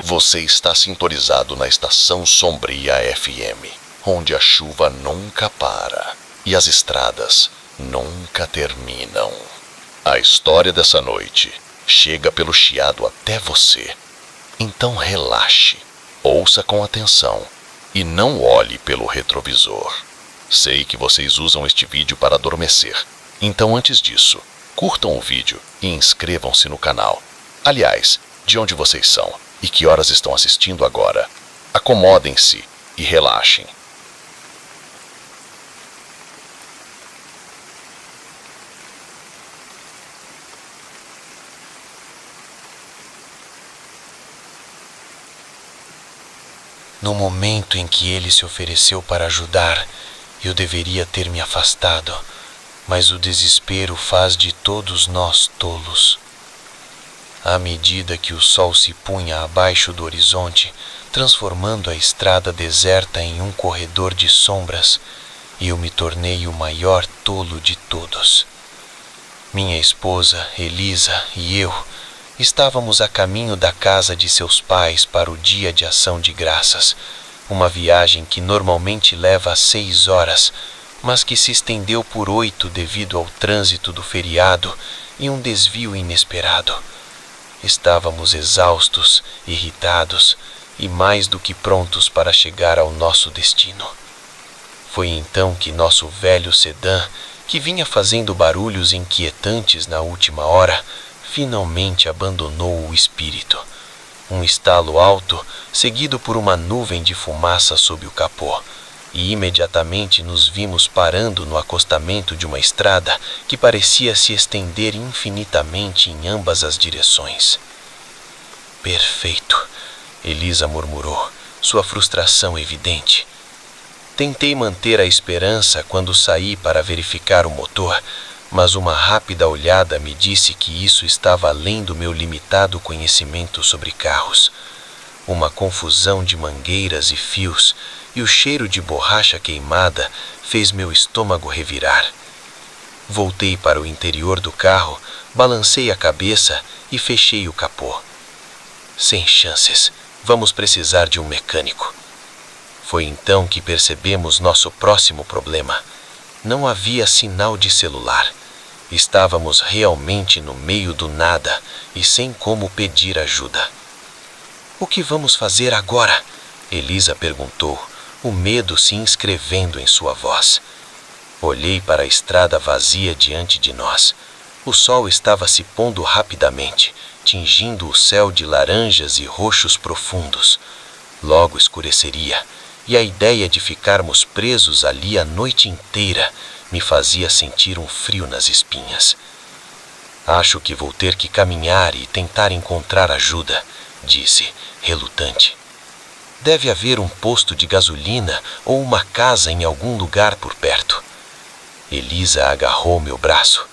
Você está sintonizado na Estação Sombria FM, onde a chuva nunca para e as estradas nunca terminam. A história dessa noite chega pelo chiado até você. Então relaxe, ouça com atenção e não olhe pelo retrovisor. Sei que vocês usam este vídeo para adormecer, então antes disso, curtam o vídeo e inscrevam-se no canal. Aliás, de onde vocês são e que horas estão assistindo agora? Acomodem-se e relaxem. No momento em que ele se ofereceu para ajudar, eu deveria ter me afastado, mas o desespero faz de todos nós tolos. À medida que o sol se punha abaixo do horizonte, transformando a estrada deserta em um corredor de sombras, eu me tornei o maior tolo de todos. Minha esposa, Elisa, e eu estávamos a caminho da casa de seus pais para o dia de ação de graças, uma viagem que normalmente leva 6 horas, mas que se estendeu por 8 devido ao trânsito do feriado e um desvio inesperado. Estávamos exaustos, irritados e mais do que prontos para chegar ao nosso destino. Foi então que nosso velho sedã, que vinha fazendo barulhos inquietantes na última hora, finalmente abandonou o espírito. Um estalo alto, seguido por uma nuvem de fumaça sob o capô, e imediatamente nos vimos parando no acostamento de uma estrada que parecia se estender infinitamente em ambas as direções. Perfeito, Elisa murmurou, sua frustração evidente. Tentei manter a esperança quando saí para verificar o motor, mas uma rápida olhada me disse que isso estava além do meu limitado conhecimento sobre carros. Uma confusão de mangueiras e fios e o cheiro de borracha queimada fez meu estômago revirar. Voltei para o interior do carro, balancei a cabeça e fechei o capô. Sem chances, vamos precisar de um mecânico. Foi então que percebemos nosso próximo problema. Não havia sinal de celular. Estávamos realmente no meio do nada e sem como pedir ajuda. O que vamos fazer agora? Elisa perguntou, o medo se inscrevendo em sua voz. Olhei para a estrada vazia diante de nós. O sol estava se pondo rapidamente, tingindo o céu de laranjas e roxos profundos. Logo escureceria, e a ideia de ficarmos presos ali a noite inteira me fazia sentir um frio nas espinhas. Acho que vou ter que caminhar e tentar encontrar ajuda, disse, relutante. Deve haver um posto de gasolina ou uma casa em algum lugar por perto. Elisa agarrou meu braço.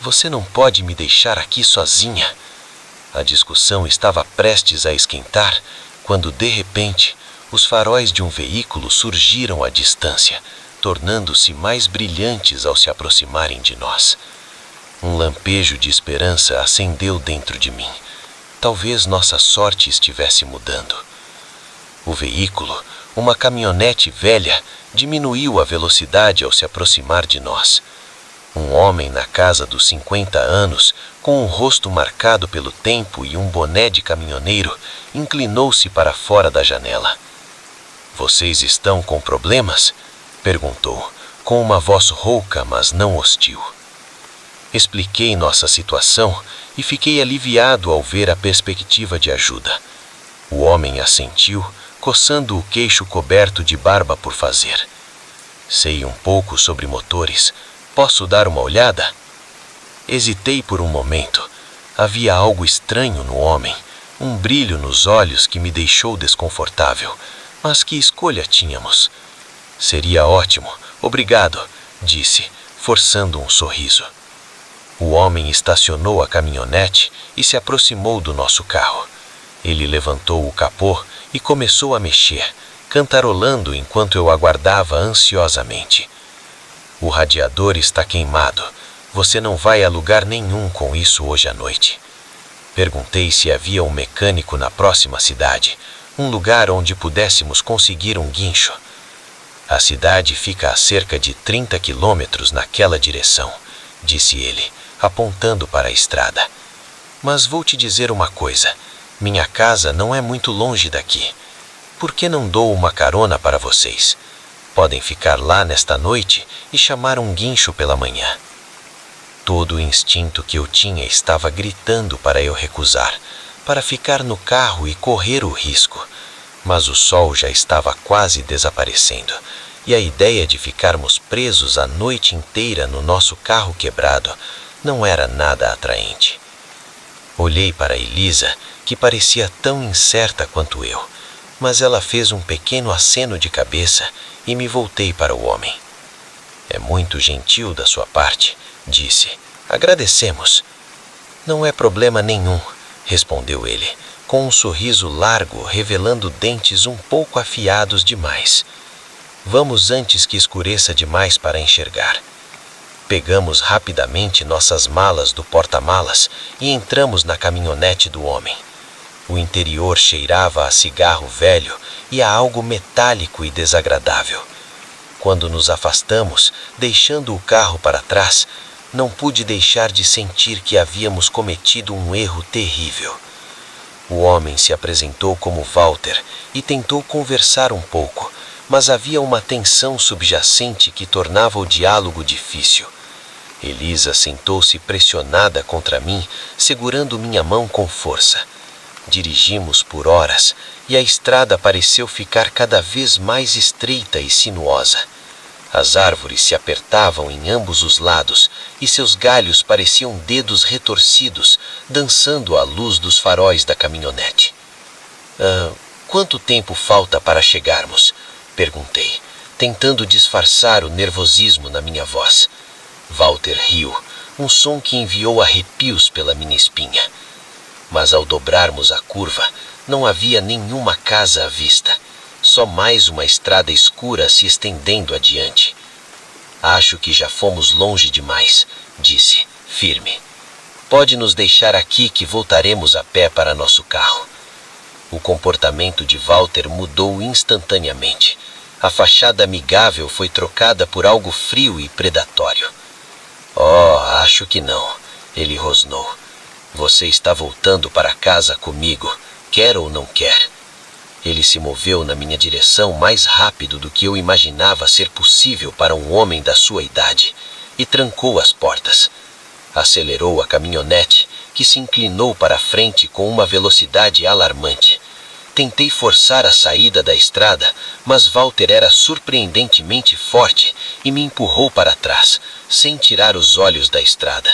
Você não pode me deixar aqui sozinha. A discussão estava prestes a esquentar, quando de repente os faróis de um veículo surgiram à distância, tornando-se mais brilhantes ao se aproximarem de nós. Um lampejo de esperança acendeu dentro de mim. Talvez nossa sorte estivesse mudando. O veículo, uma caminhonete velha, diminuiu a velocidade ao se aproximar de nós. Um homem na casa dos 50 anos, com o rosto marcado pelo tempo e um boné de caminhoneiro, inclinou-se para fora da janela. Vocês estão com problemas? Perguntou, com uma voz rouca, mas não hostil. Expliquei nossa situação e fiquei aliviado ao ver a perspectiva de ajuda. O homem assentiu, coçando o queixo coberto de barba por fazer. Sei um pouco sobre motores. Posso dar uma olhada? Hesitei por um momento. Havia algo estranho no homem, um brilho nos olhos que me deixou desconfortável. Mas que escolha tínhamos? Seria ótimo, obrigado, disse, forçando um sorriso. O homem estacionou a caminhonete e se aproximou do nosso carro. Ele levantou o capô e começou a mexer, cantarolando enquanto eu aguardava ansiosamente. O radiador está queimado. Você não vai a lugar nenhum com isso hoje à noite. Perguntei se havia um mecânico na próxima cidade, um lugar onde pudéssemos conseguir um guincho. A cidade fica a cerca de 30 quilômetros naquela direção, disse ele, apontando para a estrada. Mas vou te dizer uma coisa, minha casa não é muito longe daqui. Por que não dou uma carona para vocês? Podem ficar lá nesta noite e chamar um guincho pela manhã. Todo o instinto que eu tinha estava gritando para eu recusar, para ficar no carro e correr o risco. Mas o sol já estava quase desaparecendo, e a ideia de ficarmos presos a noite inteira no nosso carro quebrado não era nada atraente. Olhei para Elisa, que parecia tão incerta quanto eu, mas ela fez um pequeno aceno de cabeça e me voltei para o homem. É muito gentil da sua parte, disse. Agradecemos. Não é problema nenhum, respondeu ele, com um sorriso largo revelando dentes um pouco afiados demais. Vamos antes que escureça demais para enxergar. Pegamos rapidamente nossas malas do porta-malas e entramos na caminhonete do homem. O interior cheirava a cigarro velho e a algo metálico e desagradável. Quando nos afastamos, deixando o carro para trás, não pude deixar de sentir que havíamos cometido um erro terrível. O homem se apresentou como Walter e tentou conversar um pouco, mas havia uma tensão subjacente que tornava o diálogo difícil. Elisa sentou-se pressionada contra mim, segurando minha mão com força. Dirigimos por horas e a estrada pareceu ficar cada vez mais estreita e sinuosa. As árvores se apertavam em ambos os lados e seus galhos pareciam dedos retorcidos, dançando à luz dos faróis da caminhonete. Quanto tempo falta para chegarmos? Perguntei, tentando disfarçar o nervosismo na minha voz. Walter riu, um som que enviou arrepios pela minha espinha. Mas ao dobrarmos a curva, não havia nenhuma casa à vista, só mais uma estrada escura se estendendo adiante. Acho que já fomos longe demais, disse, firme. Pode nos deixar aqui que voltaremos a pé para nosso carro. O comportamento de Walter mudou instantaneamente. A fachada amigável foi trocada por algo frio e predatório. Oh, acho que não, ele rosnou. Você está voltando para casa comigo, quer ou não quer. Ele se moveu na minha direção mais rápido do que eu imaginava ser possível para um homem da sua idade e trancou as portas. Acelerou a caminhonete, que se inclinou para a frente com uma velocidade alarmante. Tentei forçar a saída da estrada, mas Walter era surpreendentemente forte e me empurrou para trás, sem tirar os olhos da estrada.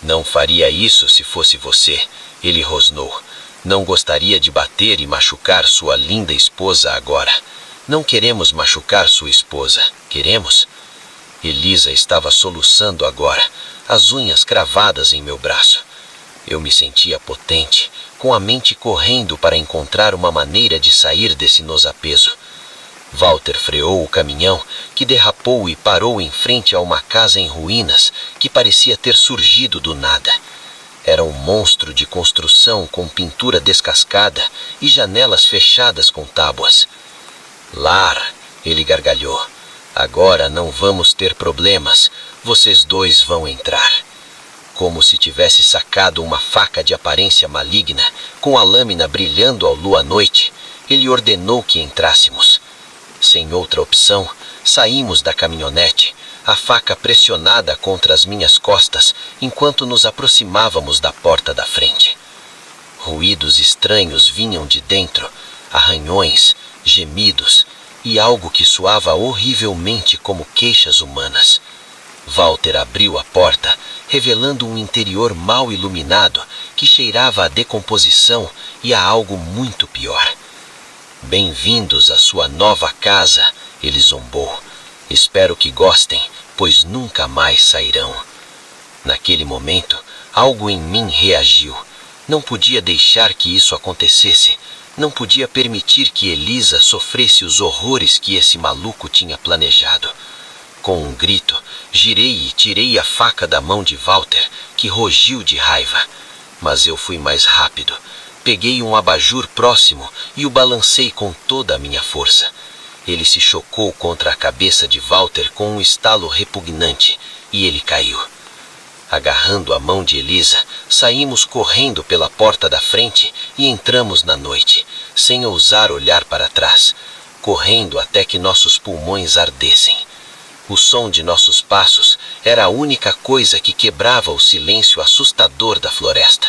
Não faria isso se fosse você, ele rosnou. Não gostaria de bater e machucar sua linda esposa agora. Não queremos machucar sua esposa, queremos? Elisa estava soluçando agora, as unhas cravadas em meu braço. Eu me sentia potente, com a mente correndo para encontrar uma maneira de sair desse nosapeso. Walter freou o caminhão, que derrapou e parou em frente a uma casa em ruínas que parecia ter surgido do nada. Era um monstro de construção com pintura descascada e janelas fechadas com tábuas. Lar, ele gargalhou. Agora não vamos ter problemas, vocês dois vão entrar. Como se tivesse sacado uma faca de aparência maligna, com a lâmina brilhando ao lua-noite, ele ordenou que entrássemos. Sem outra opção, saímos da caminhonete, a faca pressionada contra as minhas costas, enquanto nos aproximávamos da porta da frente. Ruídos estranhos vinham de dentro, arranhões, gemidos e algo que soava horrivelmente como queixas humanas. Walter abriu a porta, revelando um interior mal iluminado que cheirava a decomposição e a algo muito pior. Bem-vindos à sua nova casa, ele zombou. Espero que gostem, pois nunca mais sairão. Naquele momento, algo em mim reagiu. Não podia deixar que isso acontecesse. Não podia permitir que Elisa sofresse os horrores que esse maluco tinha planejado. Com um grito, girei e tirei a faca da mão de Walter, que rugiu de raiva. Mas eu fui mais rápido. Peguei um abajur próximo e o balancei com toda a minha força. Ele se chocou contra a cabeça de Walter com um estalo repugnante e ele caiu. Agarrando a mão de Elisa, saímos correndo pela porta da frente e entramos na noite, sem ousar olhar para trás, correndo até que nossos pulmões ardessem. O som de nossos passos era a única coisa que quebrava o silêncio assustador da floresta.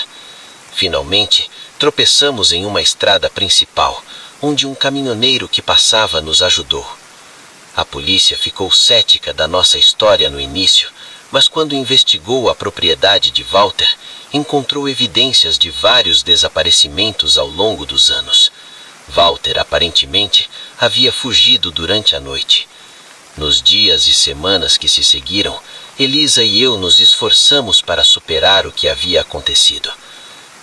Finalmente, tropeçamos em uma estrada principal, onde um caminhoneiro que passava nos ajudou. A polícia ficou cética da nossa história no início, mas quando investigou a propriedade de Walter, encontrou evidências de vários desaparecimentos ao longo dos anos. Walter, aparentemente, havia fugido durante a noite. Nos dias e semanas que se seguiram, Elisa e eu nos esforçamos para superar o que havia acontecido.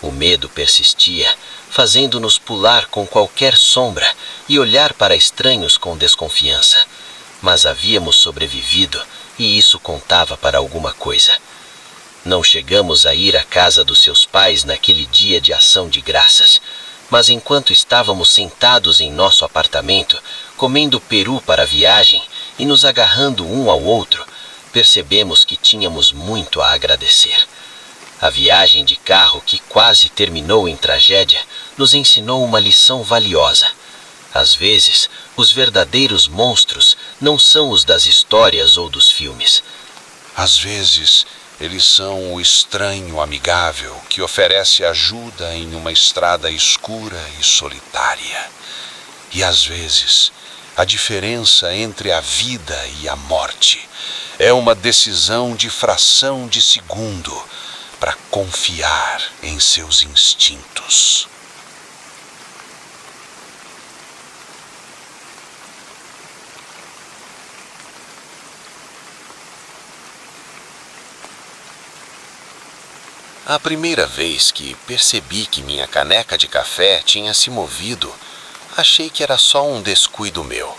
O medo persistia, fazendo-nos pular com qualquer sombra e olhar para estranhos com desconfiança. Mas havíamos sobrevivido e isso contava para alguma coisa. Não chegamos a ir à casa dos seus pais naquele dia de ação de graças, mas enquanto estávamos sentados em nosso apartamento, comendo peru para a viagem e nos agarrando um ao outro, percebemos que tínhamos muito a agradecer. A viagem de carro, que quase terminou em tragédia, nos ensinou uma lição valiosa. Às vezes, os verdadeiros monstros não são os das histórias ou dos filmes. Às vezes, eles são o estranho amigável que oferece ajuda em uma estrada escura e solitária. E às vezes, a diferença entre a vida e a morte é uma decisão de fração de segundo para confiar em seus instintos. A primeira vez que percebi que minha caneca de café tinha se movido, achei que era só um descuido meu.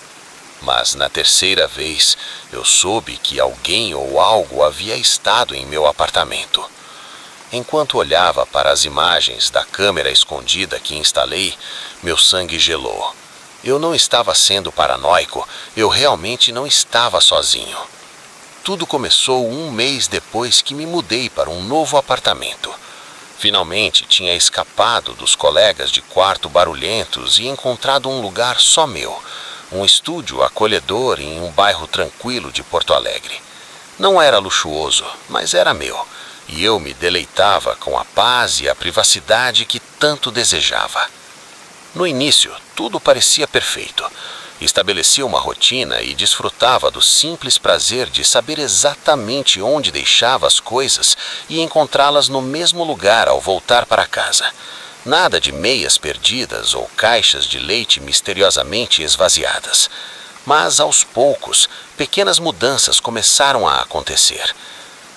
Mas na terceira vez, eu soube que alguém ou algo havia estado em meu apartamento. Enquanto olhava para as imagens da câmera escondida que instalei, meu sangue gelou. Eu não estava sendo paranoico, eu realmente não estava sozinho. Tudo começou um mês depois que me mudei para um novo apartamento. Finalmente tinha escapado dos colegas de quarto barulhentos e encontrado um lugar só meu, um estúdio acolhedor em um bairro tranquilo de Porto Alegre. Não era luxuoso, mas era meu, e eu me deleitava com a paz e a privacidade que tanto desejava. No início, tudo parecia perfeito. Estabelecia uma rotina e desfrutava do simples prazer de saber exatamente onde deixava as coisas e encontrá-las no mesmo lugar ao voltar para casa. Nada de meias perdidas ou caixas de leite misteriosamente esvaziadas. Mas, aos poucos, pequenas mudanças começaram a acontecer.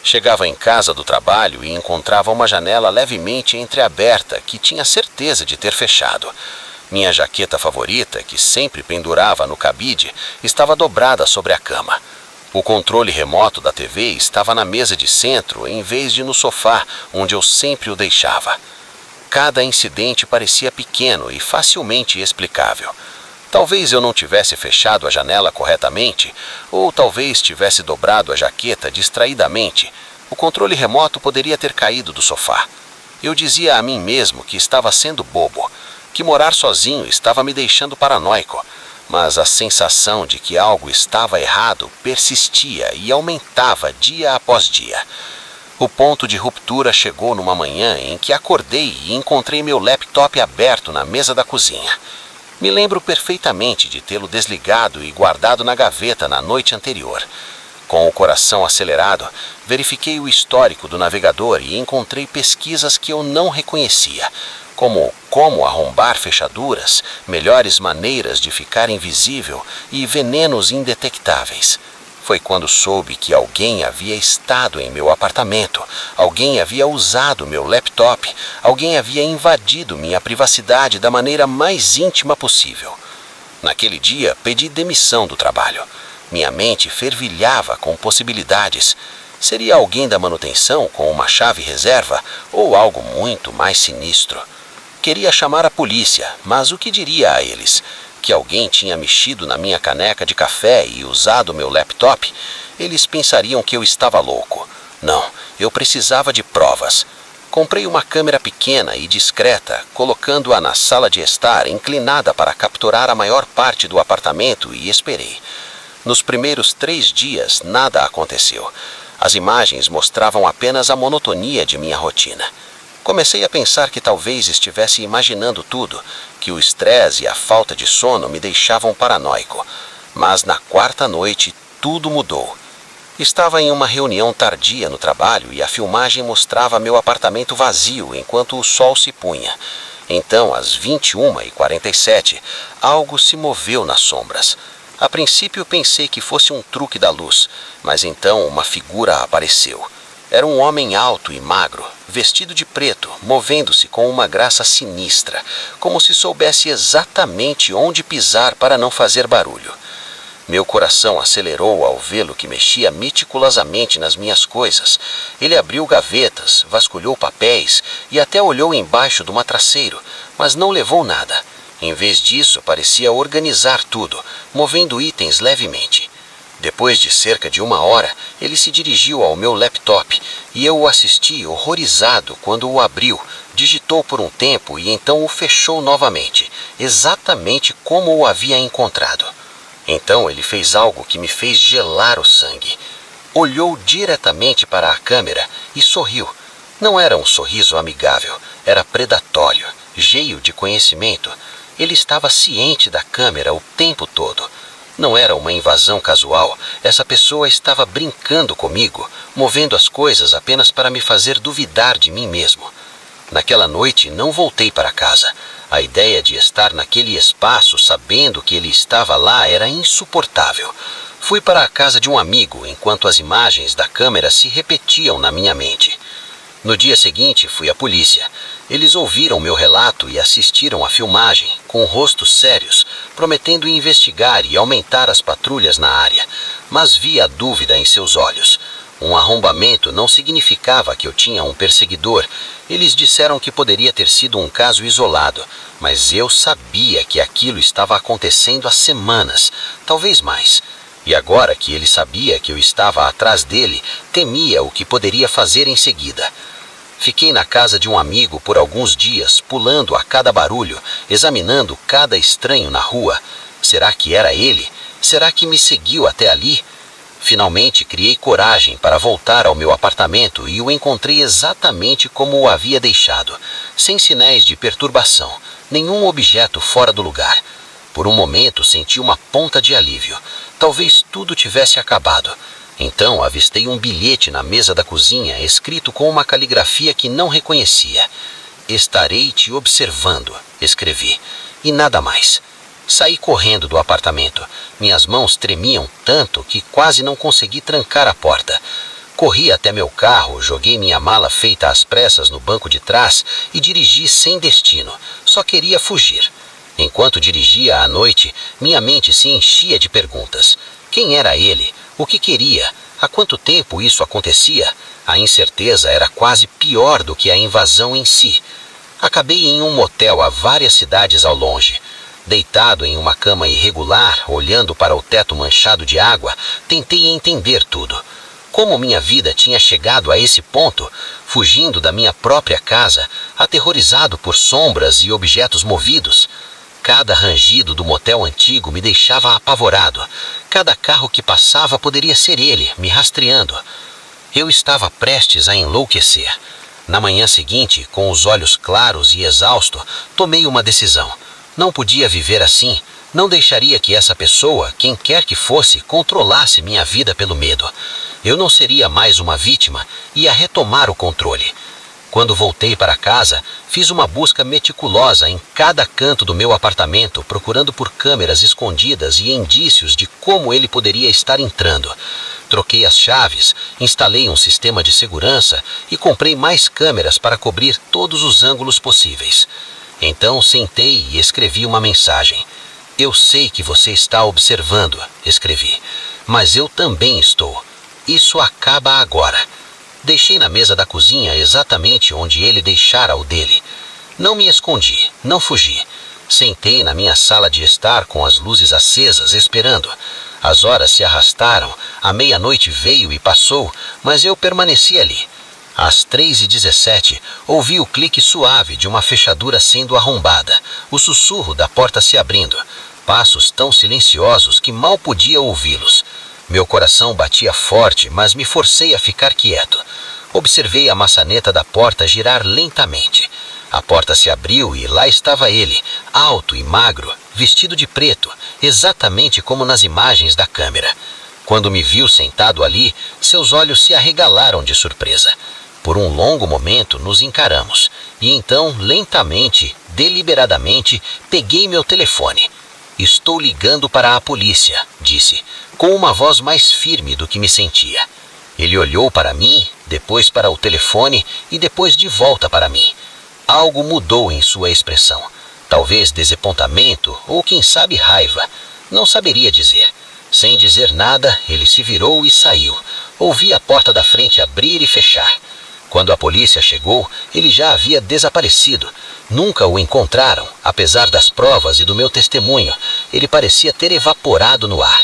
Chegava em casa do trabalho e encontrava uma janela levemente entreaberta que tinha certeza de ter fechado. Minha jaqueta favorita, que sempre pendurava no cabide, estava dobrada sobre a cama. O controle remoto da TV estava na mesa de centro em vez de no sofá, onde eu sempre o deixava. Cada incidente parecia pequeno e facilmente explicável. Talvez eu não tivesse fechado a janela corretamente, ou talvez tivesse dobrado a jaqueta distraidamente. O controle remoto poderia ter caído do sofá. Eu dizia a mim mesmo que estava sendo bobo, que morar sozinho estava me deixando paranoico, mas a sensação de que algo estava errado persistia e aumentava dia após dia. O ponto de ruptura chegou numa manhã em que acordei e encontrei meu laptop aberto na mesa da cozinha. Me lembro perfeitamente de tê-lo desligado e guardado na gaveta na noite anterior. Com o coração acelerado, verifiquei o histórico do navegador e encontrei pesquisas que eu não reconhecia, como arrombar fechaduras, melhores maneiras de ficar invisível e venenos indetectáveis. Foi quando soube que alguém havia estado em meu apartamento, alguém havia usado meu laptop, alguém havia invadido minha privacidade da maneira mais íntima possível. Naquele dia, pedi demissão do trabalho. Minha mente fervilhava com possibilidades. Seria alguém da manutenção com uma chave reserva ou algo muito mais sinistro. Queria chamar a polícia, mas o que diria a eles? Que alguém tinha mexido na minha caneca de café e usado meu laptop? Eles pensariam que eu estava louco. Não, eu precisava de provas. Comprei uma câmera pequena e discreta, colocando-a na sala de estar, inclinada para capturar a maior parte do apartamento, e esperei. Nos primeiros 3 dias, nada aconteceu. As imagens mostravam apenas a monotonia de minha rotina. Comecei a pensar que talvez estivesse imaginando tudo, que o estresse e a falta de sono me deixavam paranoico. Mas na 4ª noite, tudo mudou. Estava em uma reunião tardia no trabalho e a filmagem mostrava meu apartamento vazio enquanto o sol se punha. Então, às 21h47, algo se moveu nas sombras. A princípio pensei que fosse um truque da luz, mas então uma figura apareceu. Era um homem alto e magro, vestido de preto, movendo-se com uma graça sinistra, como se soubesse exatamente onde pisar para não fazer barulho. Meu coração acelerou ao vê-lo que mexia meticulosamente nas minhas coisas. Ele abriu gavetas, vasculhou papéis e até olhou embaixo do matraceiro, mas não levou nada. Em vez disso, parecia organizar tudo, movendo itens levemente. Depois de cerca de 1 hora, ele se dirigiu ao meu laptop e eu o assisti horrorizado quando o abriu, digitou por um tempo e então o fechou novamente, exatamente como o havia encontrado. Então ele fez algo que me fez gelar o sangue. Olhou diretamente para a câmera e sorriu. Não era um sorriso amigável, era predatório, cheio de conhecimento. Ele estava ciente da câmera o tempo todo. Não era uma invasão casual, essa pessoa estava brincando comigo, movendo as coisas apenas para me fazer duvidar de mim mesmo. Naquela noite não voltei para casa. A ideia de estar naquele espaço sabendo que ele estava lá era insuportável. Fui para a casa de um amigo enquanto as imagens da câmera se repetiam na minha mente. No dia seguinte fui à polícia. Eles ouviram meu relato e assistiram à filmagem, com rostos sérios, prometendo investigar e aumentar as patrulhas na área. Mas vi a dúvida em seus olhos. Um arrombamento não significava que eu tinha um perseguidor. Eles disseram que poderia ter sido um caso isolado, mas eu sabia que aquilo estava acontecendo há semanas, talvez mais. E agora que ele sabia que eu estava atrás dele, temia o que poderia fazer em seguida. Fiquei na casa de um amigo por alguns dias, pulando a cada barulho, examinando cada estranho na rua. Será que era ele? Será que me seguiu até ali? Finalmente criei coragem para voltar ao meu apartamento e o encontrei exatamente como o havia deixado, sem sinais de perturbação, nenhum objeto fora do lugar. Por um momento senti uma ponta de alívio. Talvez tudo tivesse acabado. Então avistei um bilhete na mesa da cozinha, escrito com uma caligrafia que não reconhecia. "Estarei te observando", escrevi, e nada mais. Saí correndo do apartamento. Minhas mãos tremiam tanto que quase não consegui trancar a porta. Corri até meu carro, joguei minha mala feita às pressas no banco de trás e dirigi sem destino. Só queria fugir. Enquanto dirigia à noite, minha mente se enchia de perguntas. Quem era ele? O que queria? Há quanto tempo isso acontecia? A incerteza era quase pior do que a invasão em si. Acabei em um motel a várias cidades ao longe. Deitado em uma cama irregular, olhando para o teto manchado de água, tentei entender tudo. Como minha vida tinha chegado a esse ponto, fugindo da minha própria casa, aterrorizado por sombras e objetos movidos. Cada rangido do motel antigo me deixava apavorado. Cada carro que passava poderia ser ele, me rastreando. Eu estava prestes a enlouquecer. Na manhã seguinte, com os olhos claros e exausto, tomei uma decisão. Não podia viver assim. Não deixaria que essa pessoa, quem quer que fosse, controlasse minha vida pelo medo. Eu não seria mais uma vítima, ia retomar o controle. Quando voltei para casa, fiz uma busca meticulosa em cada canto do meu apartamento, procurando por câmeras escondidas e indícios de como ele poderia estar entrando. Troquei as chaves, instalei um sistema de segurança e comprei mais câmeras para cobrir todos os ângulos possíveis. Então sentei e escrevi uma mensagem. "Eu sei que você está observando", escrevi, "mas eu também estou. Isso acaba agora. Deixei na mesa da cozinha exatamente onde ele deixara o dele. Não me escondi, não fugi. Sentei na minha sala de estar com as luzes acesas, esperando. As horas se arrastaram, a meia-noite veio e passou, mas eu permaneci ali. Às 3h17, ouvi o clique suave de uma fechadura sendo arrombada, o sussurro da porta se abrindo, passos tão silenciosos que mal podia ouvi-los. Meu coração batia forte, mas me forcei a ficar quieto. Observei a maçaneta da porta girar lentamente. A porta se abriu e lá estava ele, alto e magro, vestido de preto, exatamente como nas imagens da câmera. Quando me viu sentado ali, seus olhos se arregalaram de surpresa. Por um longo momento nos encaramos, e então, lentamente, deliberadamente, peguei meu telefone. Estou ligando para a polícia, disse, com uma voz mais firme do que me sentia. Ele olhou para mim, depois para o telefone e depois de volta para mim. Algo mudou em sua expressão. Talvez desapontamento ou quem sabe raiva. Não saberia dizer. Sem dizer nada, ele se virou e saiu. Ouvi a porta da frente abrir e fechar. Quando a polícia chegou, ele já havia desaparecido. Nunca o encontraram, apesar das provas e do meu testemunho. Ele parecia ter evaporado no ar.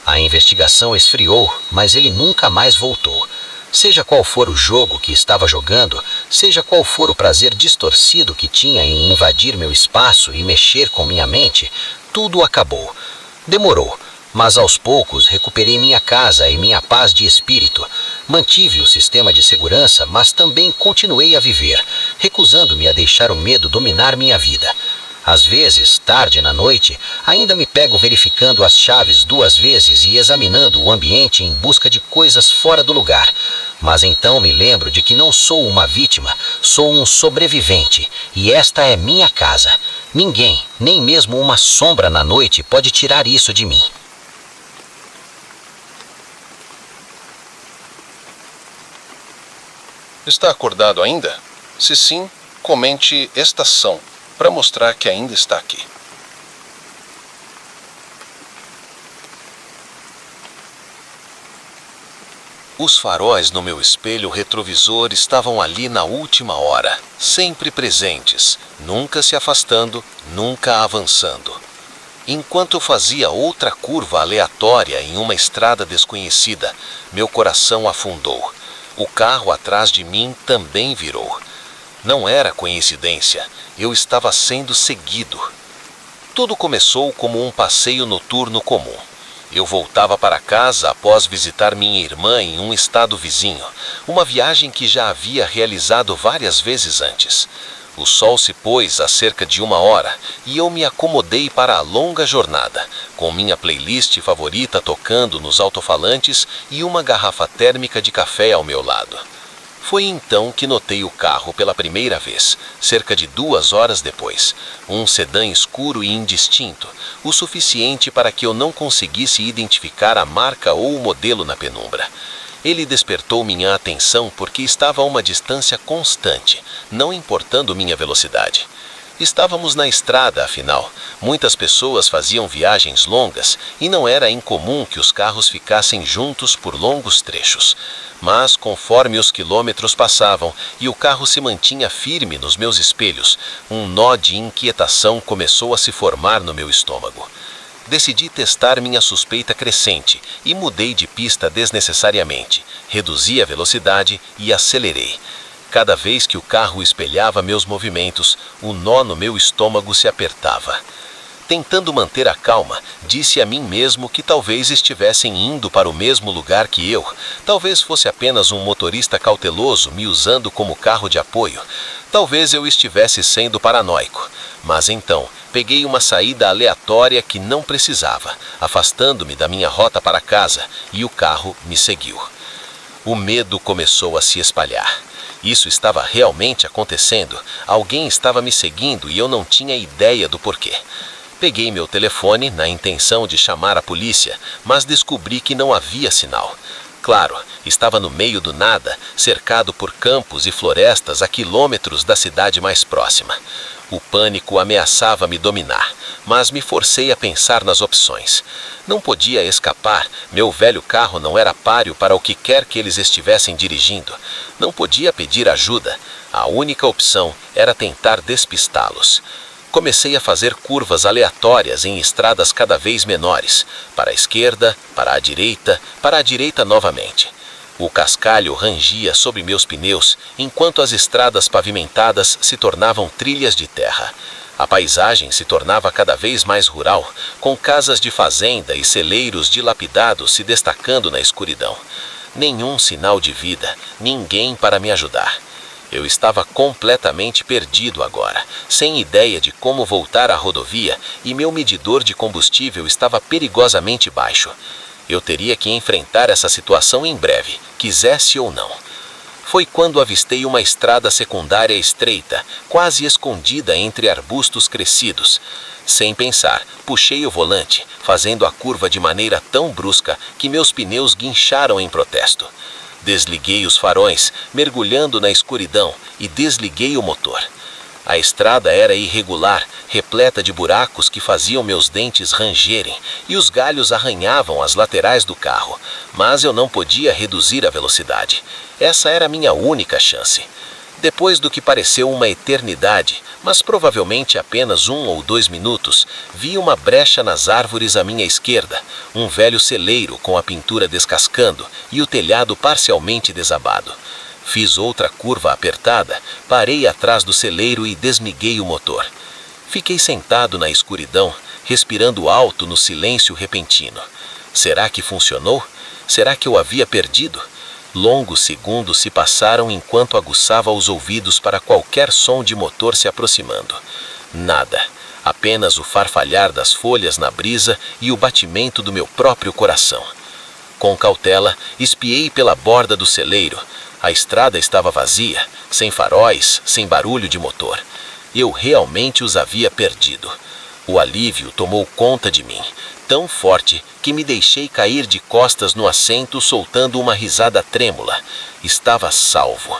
A investigação esfriou, mas ele nunca mais voltou. Seja qual for o jogo que estava jogando, seja qual for o prazer distorcido que tinha em invadir meu espaço e mexer com minha mente, tudo acabou. Demorou, mas aos poucos recuperei minha casa e minha paz de espírito. Mantive o sistema de segurança, mas também continuei a viver, recusando-me a deixar o medo dominar minha vida. Às vezes, tarde na noite, ainda me pego verificando as chaves 2 vezes e examinando o ambiente em busca de coisas fora do lugar. Mas então me lembro de que não sou uma vítima, sou um sobrevivente, e esta é minha casa. Ninguém, nem mesmo uma sombra na noite, pode tirar isso de mim. Está acordado ainda? Se sim, comente estação, para mostrar que ainda está aqui. Os faróis no meu espelho retrovisor estavam ali na última hora, sempre presentes, nunca se afastando, nunca avançando. Enquanto fazia outra curva aleatória em uma estrada desconhecida, meu coração afundou. O carro atrás de mim também virou. Não era coincidência, eu estava sendo seguido. Tudo começou como um passeio noturno comum. Eu voltava para casa após visitar minha irmã em um estado vizinho, uma viagem que já havia realizado várias vezes antes. O sol se pôs há cerca de 1 hora e eu me acomodei para a longa jornada, com minha playlist favorita tocando nos alto-falantes e uma garrafa térmica de café ao meu lado. Foi então que notei o carro pela primeira vez, cerca de 2 horas depois. Um sedã escuro e indistinto, o suficiente para que eu não conseguisse identificar a marca ou o modelo na penumbra. Ele despertou minha atenção porque estava a uma distância constante, não importando minha velocidade. Estávamos na estrada, afinal. Muitas pessoas faziam viagens longas e não era incomum que os carros ficassem juntos por longos trechos. Mas, conforme os quilômetros passavam e o carro se mantinha firme nos meus espelhos, um nó de inquietação começou a se formar no meu estômago. Decidi testar minha suspeita crescente e mudei de pista desnecessariamente, reduzi a velocidade e acelerei. Cada vez que o carro espelhava meus movimentos, o nó no meu estômago se apertava. Tentando manter a calma, disse a mim mesmo que talvez estivessem indo para o mesmo lugar que eu. Talvez fosse apenas um motorista cauteloso me usando como carro de apoio. Talvez eu estivesse sendo paranoico. Mas então, peguei uma saída aleatória que não precisava, afastando-me da minha rota para casa, e o carro me seguiu. O medo começou a se espalhar. Isso estava realmente acontecendo. Alguém estava me seguindo e eu não tinha ideia do porquê. Peguei meu telefone na intenção de chamar a polícia, mas descobri que não havia sinal. Claro, estava no meio do nada, cercado por campos e florestas a quilômetros da cidade mais próxima. O pânico ameaçava me dominar, mas me forcei a pensar nas opções. Não podia escapar, meu velho carro não era páreo para o que quer que eles estivessem dirigindo. Não podia pedir ajuda. A única opção era tentar despistá-los. Comecei a fazer curvas aleatórias em estradas cada vez menores, para a esquerda, para a direita novamente. O cascalho rangia sob meus pneus, enquanto as estradas pavimentadas se tornavam trilhas de terra. A paisagem se tornava cada vez mais rural, com casas de fazenda e celeiros dilapidados se destacando na escuridão. Nenhum sinal de vida, ninguém para me ajudar. Eu estava completamente perdido agora, sem ideia de como voltar à rodovia, e meu medidor de combustível estava perigosamente baixo. Eu teria que enfrentar essa situação em breve, quisesse ou não. Foi quando avistei uma estrada secundária estreita, quase escondida entre arbustos crescidos. Sem pensar, puxei o volante, fazendo a curva de maneira tão brusca que meus pneus guincharam em protesto. Desliguei os farões, mergulhando na escuridão, e desliguei o motor. A estrada era irregular, repleta de buracos que faziam meus dentes rangerem, e os galhos arranhavam as laterais do carro, mas eu não podia reduzir a velocidade. Essa era a minha única chance. Depois do que pareceu uma eternidade, mas provavelmente apenas 1 ou 2 minutos, vi uma brecha nas árvores à minha esquerda, um velho celeiro com a pintura descascando e o telhado parcialmente desabado. Fiz outra curva apertada, parei atrás do celeiro e desliguei o motor. Fiquei sentado na escuridão, respirando alto no silêncio repentino. Será que funcionou? Será que eu havia perdido? Longos segundos se passaram enquanto aguçava os ouvidos para qualquer som de motor se aproximando. Nada, apenas o farfalhar das folhas na brisa e o batimento do meu próprio coração. Com cautela, espiei pela borda do celeiro. A estrada estava vazia, sem faróis, sem barulho de motor. Eu realmente os havia perdido. O alívio tomou conta de mim, tão forte que me deixei cair de costas no assento, soltando uma risada trêmula. Estava salvo.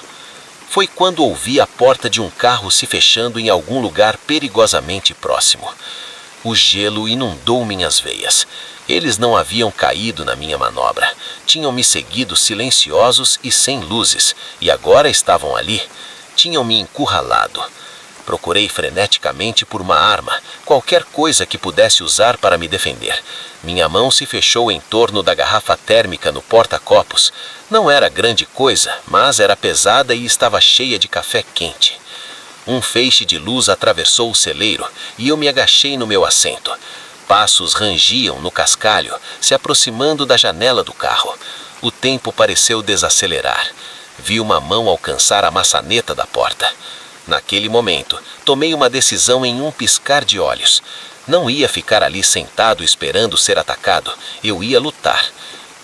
Foi quando ouvi a porta de um carro se fechando em algum lugar perigosamente próximo. O gelo inundou minhas veias. Eles não haviam caído na minha manobra. Tinham me seguido silenciosos e sem luzes, e agora estavam ali. Tinham me encurralado. Procurei freneticamente por uma arma, qualquer coisa que pudesse usar para me defender. Minha mão se fechou em torno da garrafa térmica no porta-copos. Não era grande coisa, mas era pesada e estava cheia de café quente. Um feixe de luz atravessou o celeiro e eu me agachei no meu assento. Passos rangiam no cascalho, se aproximando da janela do carro. O tempo pareceu desacelerar. Vi uma mão alcançar a maçaneta da porta. Naquele momento, tomei uma decisão em um piscar de olhos. Não ia ficar ali sentado esperando ser atacado. Eu ia lutar.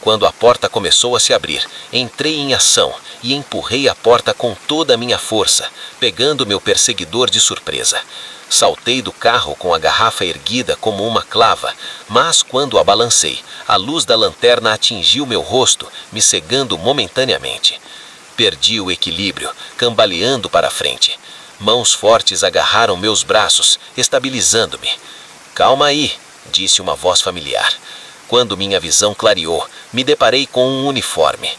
Quando a porta começou a se abrir, entrei em ação e empurrei a porta com toda a minha força, pegando meu perseguidor de surpresa. Saltei do carro com a garrafa erguida como uma clava, mas quando a balancei, a luz da lanterna atingiu meu rosto, me cegando momentaneamente. Perdi o equilíbrio, cambaleando para a frente. Mãos fortes agarraram meus braços, estabilizando-me. "Calma aí", disse uma voz familiar. Quando minha visão clareou, me deparei com um uniforme.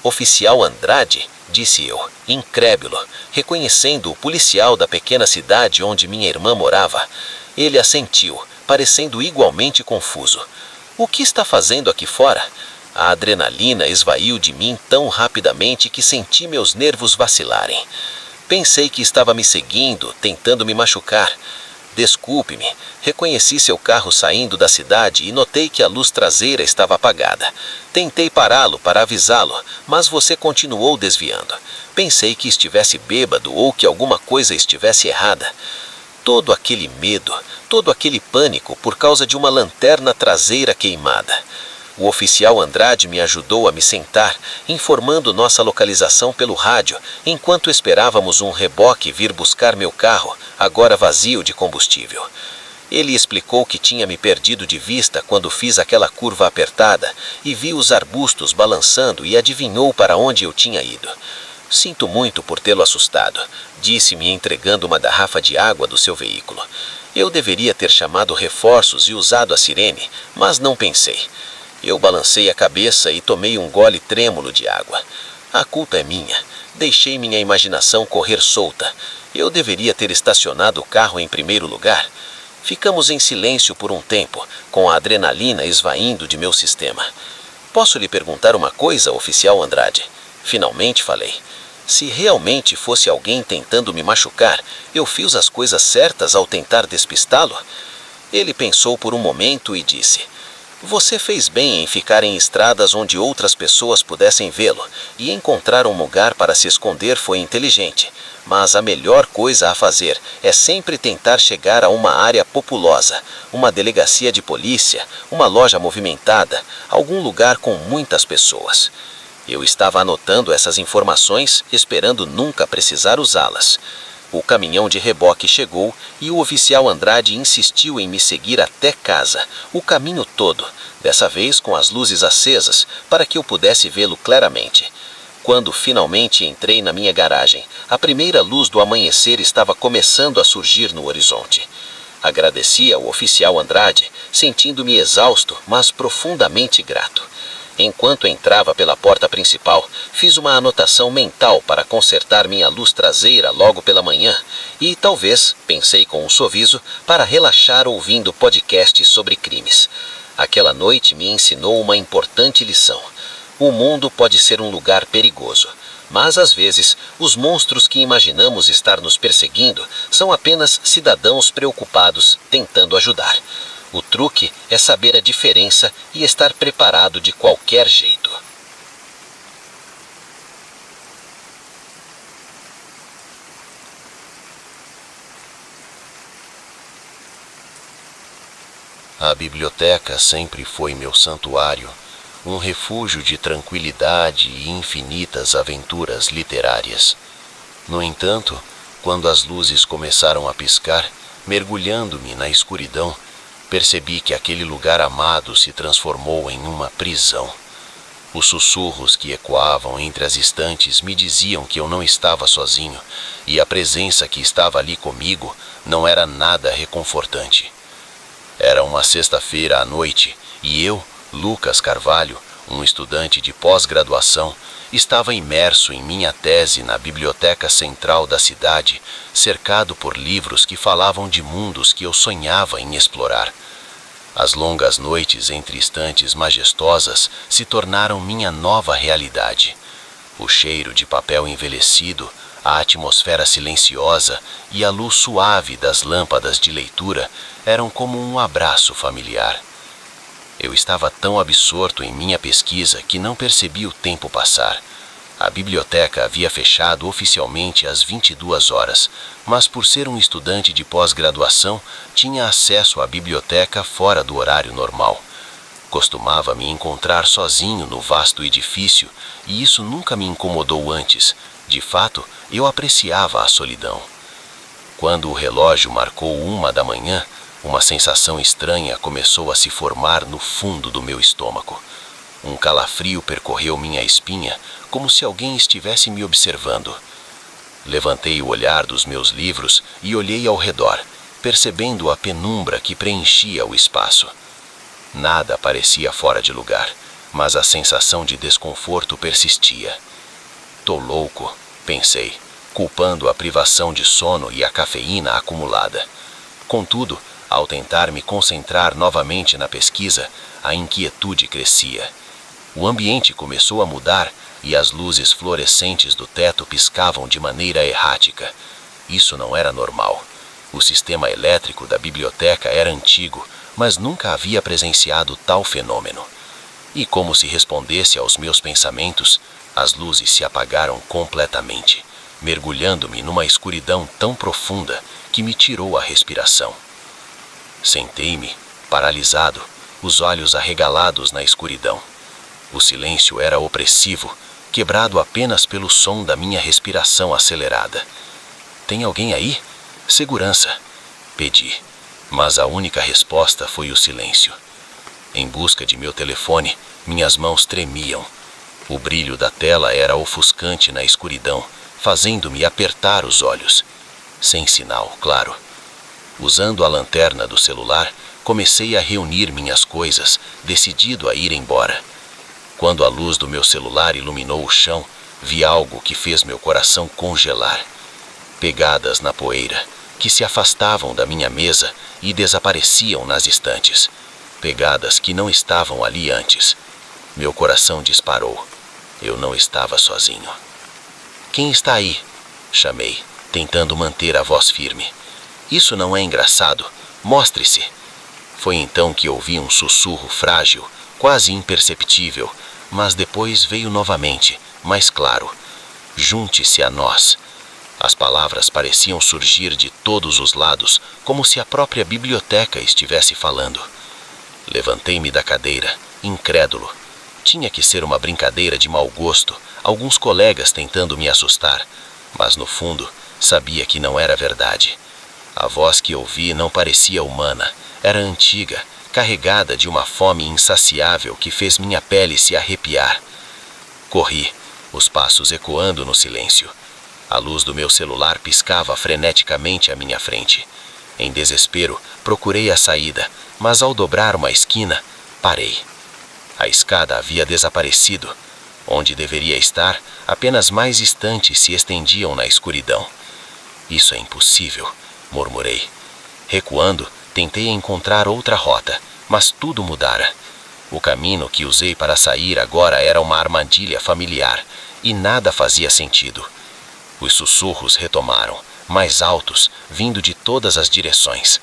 "Oficial Andrade?", disse eu, incrédulo, reconhecendo o policial da pequena cidade onde minha irmã morava. Ele assentiu, parecendo igualmente confuso. "O que está fazendo aqui fora?" A adrenalina esvaiu de mim tão rapidamente que senti meus nervos vacilarem. Pensei que estava me seguindo, tentando me machucar. "Desculpe-me, reconheci seu carro saindo da cidade e notei que a luz traseira estava apagada. Tentei pará-lo para avisá-lo, mas você continuou desviando. Pensei que estivesse bêbado ou que alguma coisa estivesse errada." Todo aquele medo, todo aquele pânico por causa de uma lanterna traseira queimada. O oficial Andrade me ajudou a me sentar, informando nossa localização pelo rádio, enquanto esperávamos um reboque vir buscar meu carro, agora vazio de combustível. Ele explicou que tinha me perdido de vista quando fiz aquela curva apertada e vi os arbustos balançando e adivinhou para onde eu tinha ido. Sinto muito por tê-lo assustado, disse-me entregando uma garrafa de água do seu veículo. Eu deveria ter chamado reforços e usado a sirene, mas não pensei. Eu balancei a cabeça e tomei um gole trêmulo de água. A culpa é minha. Deixei minha imaginação correr solta. Eu deveria ter estacionado o carro em primeiro lugar. Ficamos em silêncio por um tempo, com a adrenalina esvaindo de meu sistema. Posso lhe perguntar uma coisa, oficial Andrade? Finalmente falei. Se realmente fosse alguém tentando me machucar, eu fiz as coisas certas ao tentar despistá-lo? Ele pensou por um momento e disse: você fez bem em ficar em estradas onde outras pessoas pudessem vê-lo, e encontrar um lugar para se esconder foi inteligente. Mas a melhor coisa a fazer é sempre tentar chegar a uma área populosa, uma delegacia de polícia, uma loja movimentada, algum lugar com muitas pessoas. Eu estava anotando essas informações, esperando nunca precisar usá-las. O caminhão de reboque chegou e o oficial Andrade insistiu em me seguir até casa, o caminho todo, dessa vez com as luzes acesas, para que eu pudesse vê-lo claramente. Quando finalmente entrei na minha garagem, a primeira luz do amanhecer estava começando a surgir no horizonte. Agradeci ao oficial Andrade, sentindo-me exausto, mas profundamente grato. Enquanto entrava pela porta principal, fiz uma anotação mental para consertar minha luz traseira logo pela manhã e, talvez, pensei com um sorriso, para relaxar ouvindo podcasts sobre crimes. Aquela noite me ensinou uma importante lição. O mundo pode ser um lugar perigoso, mas às vezes os monstros que imaginamos estar nos perseguindo são apenas cidadãos preocupados tentando ajudar. O truque é saber a diferença e estar preparado de qualquer jeito. A biblioteca sempre foi meu santuário, um refúgio de tranquilidade e infinitas aventuras literárias. No entanto, quando as luzes começaram a piscar, mergulhando-me na escuridão, percebi que aquele lugar amado se transformou em uma prisão. Os sussurros que ecoavam entre as estantes me diziam que eu não estava sozinho, e a presença que estava ali comigo não era nada reconfortante. Era uma sexta-feira à noite, e eu, Lucas Carvalho, um estudante de pós-graduação, estava imerso em minha tese na biblioteca central da cidade, cercado por livros que falavam de mundos que eu sonhava em explorar. As longas noites entre estantes majestosas se tornaram minha nova realidade. O cheiro de papel envelhecido, a atmosfera silenciosa e a luz suave das lâmpadas de leitura eram como um abraço familiar. Eu estava tão absorto em minha pesquisa que não percebi o tempo passar. A biblioteca havia fechado oficialmente às 22 horas, mas por ser um estudante de pós-graduação, tinha acesso à biblioteca fora do horário normal. Costumava me encontrar sozinho no vasto edifício, e isso nunca me incomodou antes. De fato, eu apreciava a solidão. Quando o relógio marcou 1 da manhã, uma sensação estranha começou a se formar no fundo do meu estômago. Um calafrio percorreu minha espinha, como se alguém estivesse me observando. Levantei o olhar dos meus livros e olhei ao redor, percebendo a penumbra que preenchia o espaço. Nada parecia fora de lugar, mas a sensação de desconforto persistia. Tô louco, pensei, culpando a privação de sono e a cafeína acumulada. Contudo, ao tentar me concentrar novamente na pesquisa, a inquietude crescia. O ambiente começou a mudar e as luzes fluorescentes do teto piscavam de maneira errática. Isso não era normal. O sistema elétrico da biblioteca era antigo, mas nunca havia presenciado tal fenômeno. E como se respondesse aos meus pensamentos, as luzes se apagaram completamente, mergulhando-me numa escuridão tão profunda que me tirou a respiração. Sentei-me, paralisado, os olhos arregalados na escuridão. O silêncio era opressivo, quebrado apenas pelo som da minha respiração acelerada. "Tem alguém aí? Segurança!" pedi. Mas a única resposta foi o silêncio. Em busca de meu telefone, minhas mãos tremiam. O brilho da tela era ofuscante na escuridão, fazendo-me apertar os olhos. Sem sinal, claro. Usando a lanterna do celular, comecei a reunir minhas coisas, decidido a ir embora. Quando a luz do meu celular iluminou o chão, vi algo que fez meu coração congelar. Pegadas na poeira, que se afastavam da minha mesa e desapareciam nas estantes. Pegadas que não estavam ali antes. Meu coração disparou. Eu não estava sozinho. "Quem está aí?" chamei, tentando manter a voz firme. "Isso não é engraçado. Mostre-se." Foi então que ouvi um sussurro frágil, quase imperceptível, mas depois veio novamente, mais claro. "Junte-se a nós." As palavras pareciam surgir de todos os lados, como se a própria biblioteca estivesse falando. Levantei-me da cadeira, incrédulo. Tinha que ser uma brincadeira de mau gosto, alguns colegas tentando me assustar, mas no fundo sabia que não era verdade. A voz que ouvi não parecia humana, era antiga, carregada de uma fome insaciável que fez minha pele se arrepiar. Corri, os passos ecoando no silêncio. A luz do meu celular piscava freneticamente à minha frente. Em desespero, procurei a saída, mas ao dobrar uma esquina, parei. A escada havia desaparecido. Onde deveria estar, apenas mais estantes se estendiam na escuridão. "Isso é impossível", murmurei. Recuando, tentei encontrar outra rota, mas tudo mudara. O caminho que usei para sair agora era uma armadilha familiar, e nada fazia sentido. Os sussurros retomaram, mais altos, vindo de todas as direções.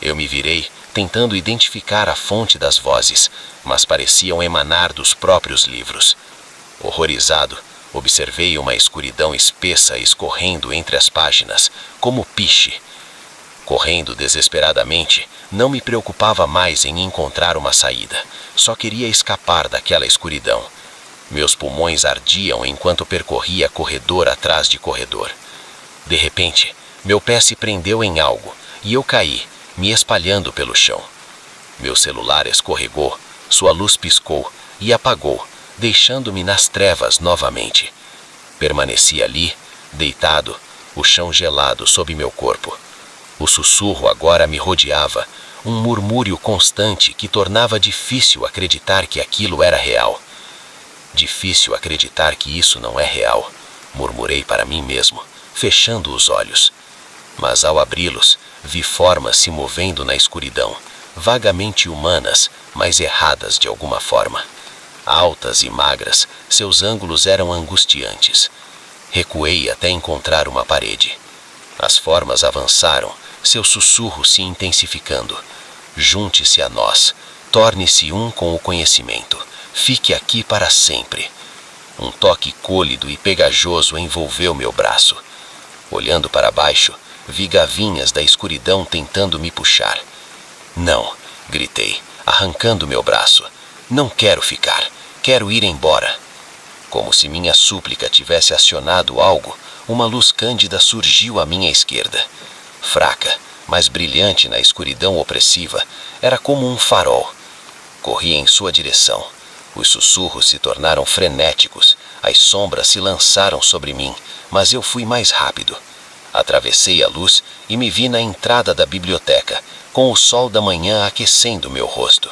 Eu me virei, tentando identificar a fonte das vozes, mas pareciam emanar dos próprios livros. Horrorizado, observei uma escuridão espessa escorrendo entre as páginas, como piche. Correndo desesperadamente, não me preocupava mais em encontrar uma saída. Só queria escapar daquela escuridão. Meus pulmões ardiam enquanto percorria corredor atrás de corredor. De repente, meu pé se prendeu em algo, e eu caí, me espalhando pelo chão. Meu celular escorregou, sua luz piscou e apagou, deixando-me nas trevas novamente. Permaneci ali, deitado, o chão gelado sob meu corpo. O sussurro agora me rodeava, um murmúrio constante que tornava difícil acreditar que aquilo era real. "Difícil acreditar que isso não é real", murmurei para mim mesmo, fechando os olhos. Mas ao abri-los, vi formas se movendo na escuridão, vagamente humanas, mas erradas de alguma forma. Altas e magras, seus ângulos eram angustiantes. Recuei até encontrar uma parede. As formas avançaram, seu sussurro se intensificando. "Junte-se a nós, torne-se um com o conhecimento, fique aqui para sempre." Um toque côlido e pegajoso envolveu meu braço. Olhando para baixo, vi gavinhas da escuridão tentando me puxar. "Não", gritei, arrancando meu braço. "Não quero ficar, quero ir embora." Como se minha súplica tivesse acionado algo, uma luz cândida surgiu à minha esquerda. Fraca, mas brilhante na escuridão opressiva, era como um farol. Corri em sua direção. Os sussurros se tornaram frenéticos, as sombras se lançaram sobre mim, mas eu fui mais rápido. Atravessei a luz e me vi na entrada da biblioteca, com o sol da manhã aquecendo meu rosto.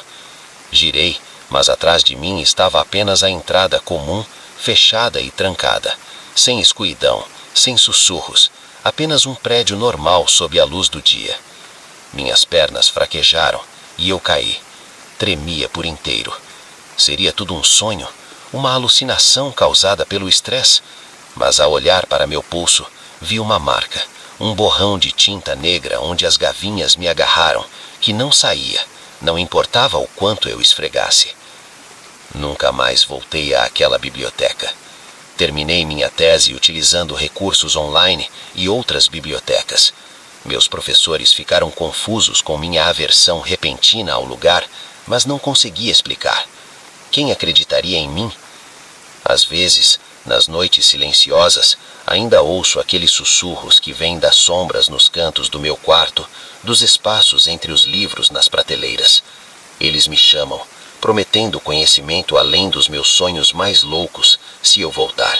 Girei, mas atrás de mim estava apenas a entrada comum, fechada e trancada, sem escuridão, sem sussurros, apenas um prédio normal sob a luz do dia. Minhas pernas fraquejaram e eu caí. Tremia por inteiro. Seria tudo um sonho, uma alucinação causada pelo estresse? Mas ao olhar para meu pulso, vi uma marca, um borrão de tinta negra onde as gavinhas me agarraram, que não saía, não importava o quanto eu esfregasse. Nunca mais voltei àquela biblioteca. Terminei minha tese utilizando recursos online e outras bibliotecas. Meus professores ficaram confusos com minha aversão repentina ao lugar, mas não conseguia explicar. Quem acreditaria em mim? Às vezes, Nas noites silenciosas, ainda ouço aqueles sussurros que vêm das sombras nos cantos do meu quarto, dos espaços entre os livros nas prateleiras. Eles me chamam, prometendo conhecimento além dos meus sonhos mais loucos, se eu voltar.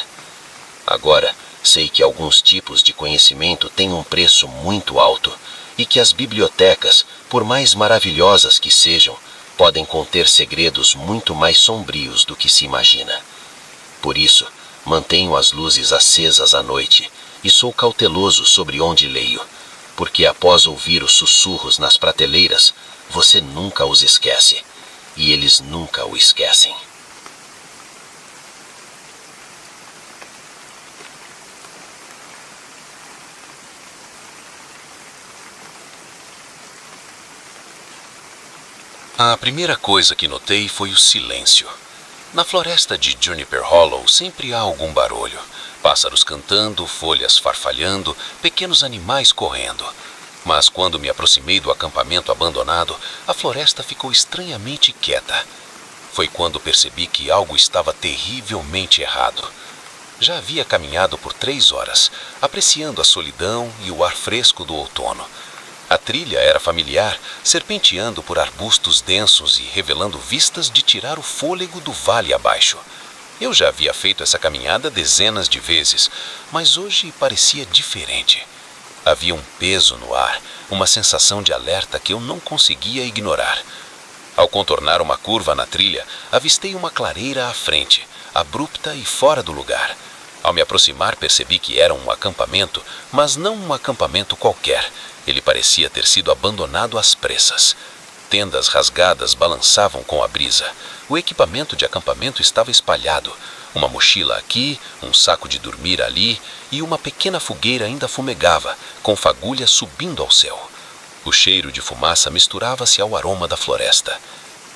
Agora, sei que alguns tipos de conhecimento têm um preço muito alto e que as bibliotecas, por mais maravilhosas que sejam, podem conter segredos muito mais sombrios do que se imagina. Por isso, mantenho as luzes acesas à noite e sou cauteloso sobre onde leio, porque após ouvir os sussurros nas prateleiras, você nunca os esquece, e eles nunca o esquecem. A primeira coisa que notei foi o silêncio. Na floresta de Juniper Hollow sempre há algum barulho. Pássaros cantando, folhas farfalhando, pequenos animais correndo. Mas quando me aproximei do acampamento abandonado, a floresta ficou estranhamente quieta. Foi quando percebi que algo estava terrivelmente errado. Já havia caminhado por 3 horas, apreciando a solidão e o ar fresco do outono. A trilha era familiar, serpenteando por arbustos densos e revelando vistas de tirar o fôlego do vale abaixo. Eu já havia feito essa caminhada dezenas de vezes, mas hoje parecia diferente. Havia um peso no ar, uma sensação de alerta que eu não conseguia ignorar. Ao contornar uma curva na trilha, avistei uma clareira à frente, abrupta e fora do lugar. Ao me aproximar, percebi que era um acampamento, mas não um acampamento qualquer. Ele parecia ter sido abandonado às pressas. Tendas rasgadas balançavam com a brisa. O equipamento de acampamento estava espalhado. Uma mochila aqui, um saco de dormir ali, e uma pequena fogueira ainda fumegava, com fagulhas subindo ao céu. O cheiro de fumaça misturava-se ao aroma da floresta.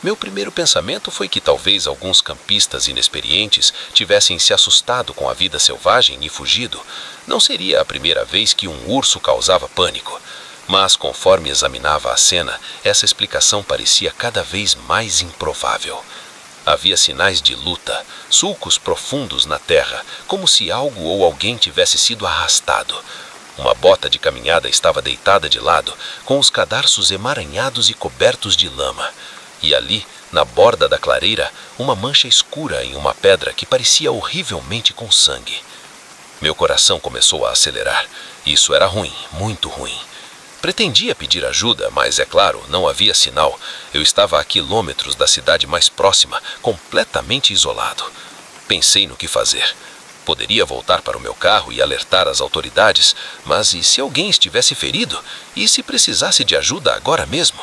Meu primeiro pensamento foi que talvez alguns campistas inexperientes tivessem se assustado com a vida selvagem e fugido. Não seria a primeira vez que um urso causava pânico. Mas, conforme examinava a cena, essa explicação parecia cada vez mais improvável. Havia sinais de luta, sulcos profundos na terra, como se algo ou alguém tivesse sido arrastado. Uma bota de caminhada estava deitada de lado, com os cadarços emaranhados e cobertos de lama. E ali, na borda da clareira, uma mancha escura em uma pedra que parecia horrivelmente com sangue. Meu coração começou a acelerar. Isso era ruim, muito ruim. Pretendia pedir ajuda, mas, é claro, não havia sinal. Eu estava a quilômetros da cidade mais próxima, completamente isolado. Pensei no que fazer. Poderia voltar para o meu carro e alertar as autoridades, mas e se alguém estivesse ferido? E se precisasse de ajuda agora mesmo?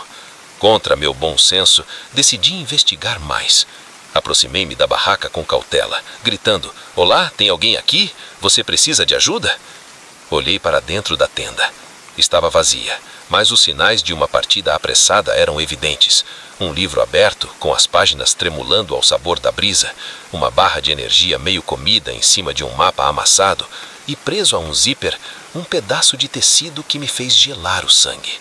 Contra meu bom senso, decidi investigar mais. Aproximei-me da barraca com cautela, gritando: "Olá, tem alguém aqui? Você precisa de ajuda?" Olhei para dentro da tenda. Estava vazia, mas os sinais de uma partida apressada eram evidentes. Um livro aberto, com as páginas tremulando ao sabor da brisa, uma barra de energia meio comida em cima de um mapa amassado e preso a um zíper, um pedaço de tecido que me fez gelar o sangue.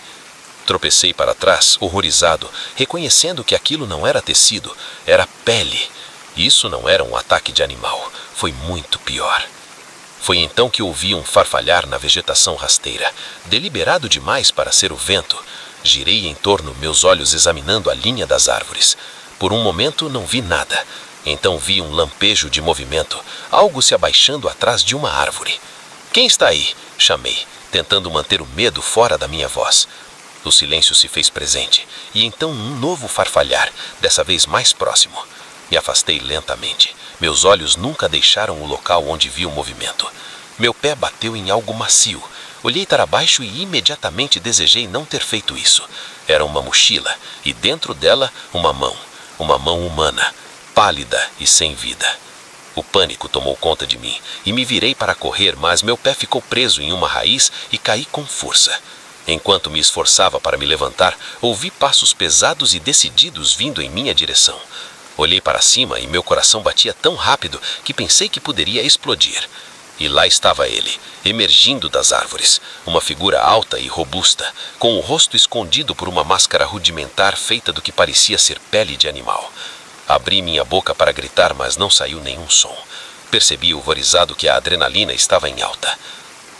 Tropecei para trás, horrorizado, reconhecendo que aquilo não era tecido, era pele. Isso não era um ataque de animal, foi muito pior. Foi então que ouvi um farfalhar na vegetação rasteira, deliberado demais para ser o vento. Girei em torno, meus olhos examinando a linha das árvores. Por um momento não vi nada. Então vi um lampejo de movimento, algo se abaixando atrás de uma árvore. "Quem está aí?" chamei, tentando manter o medo fora da minha voz. O silêncio se fez presente, e então um novo farfalhar, dessa vez mais próximo. Me afastei lentamente. Meus olhos nunca deixaram o local onde vi o movimento. Meu pé bateu em algo macio. Olhei para baixo e imediatamente desejei não ter feito isso. Era uma mochila, e dentro dela uma mão humana, pálida e sem vida. O pânico tomou conta de mim, e me virei para correr, mas meu pé ficou preso em uma raiz e caí com força. Enquanto me esforçava para me levantar, ouvi passos pesados e decididos vindo em minha direção. Olhei para cima e meu coração batia tão rápido que pensei que poderia explodir. E lá estava ele, emergindo das árvores, uma figura alta e robusta, com o rosto escondido por uma máscara rudimentar feita do que parecia ser pele de animal. Abri minha boca para gritar, mas não saiu nenhum som. Percebi horrorizado que a adrenalina estava em alta.